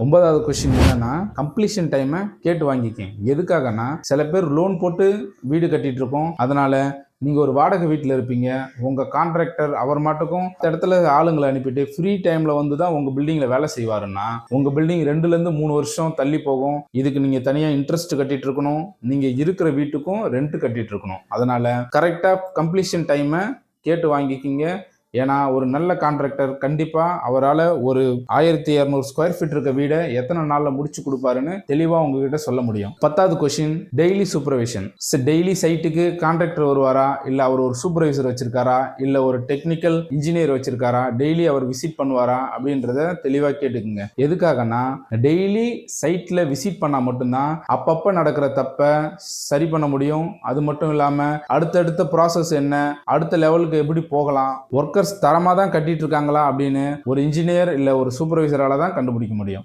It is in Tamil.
9வது கொஸ்டின் என்னன்னா, கம்ப்ளீஷன் டைமை கேட்டு வாங்கிக்கங்க. எதுக்காகன்னா, சில பேர் லோன் போட்டு வீடு கட்டிட்டு இருக்கோம். அதனால நீங்க ஒரு வாடகை வீட்டில் இருப்பீங்க. உங்க கான்ட்ராக்டர் அவர் மாட்டுக்கும் இந்த இடத்துல ஆளுங்களை அனுப்பிட்டு ஃப்ரீ டைம்ல வந்து தான் உங்க பில்டிங்ல வேலை செய்வாருன்னா, உங்க பில்டிங் 2ல இருந்து 3 வருஷம் தள்ளி போகும். இதுக்கு நீங்க தனியா இன்ட்ரெஸ்ட் கட்டிட்டு இருக்கணும். நீங்க இருக்கிற வீட்டுக்கும் ரெண்ட் கட்டிட்டு இருக்கணும். அதனால கரெக்டா கம்ப்ளீஷன் டைமை கேட்டு வாங்கிக்கிங்க. ஏன்னா ஒரு நல்ல கான்ட்ராக்டர் கண்டிப்பா அவரால் ஒரு 1200 ஸ்கொயர் ஃபீட் இருக்க வீடை எத்தனை நாள்ல முடிச்சு கொடுப்பாருன்னு தெளிவா உங்ககிட்ட சொல்ல முடியும். 10வது கொஸ்டின், டெய்லி சூப்பர்விஷன். டெய்லி சைட்டுக்கு கான்ட்ராக்டர் வருவாரா, இல்ல அவர் ஒரு சூப்பர்வைசர் வச்சிருக்காரா, இல்ல ஒரு டெக்னிக்கல் இன்ஜினியர் வச்சிருக்காரா, டெய்லி அவர் விசிட் பண்ணுவாரா அப்படின்றத தெளிவா கேட்டுக்குங்க. எதுக்காகனா, டெய்லி சைட்ல விசிட் பண்ணா மட்டும்தான் அப்பப்ப நடக்கிற தப்ப சரி பண்ண முடியும். அது மட்டும் இல்லாம அடுத்தடுத்த ப்ராசஸ் என்ன, அடுத்த லெவலுக்கு எப்படி போகலாம், ஒர்க்கர்ஸ் தரமா தான் கட்டிட்டு இருக்காங்களா அப்படின்னு ஒரு இன்ஜினியர் இல்ல ஒரு சூப்பர்வைசரால தான் கண்டுபிடிக்க முடியும்.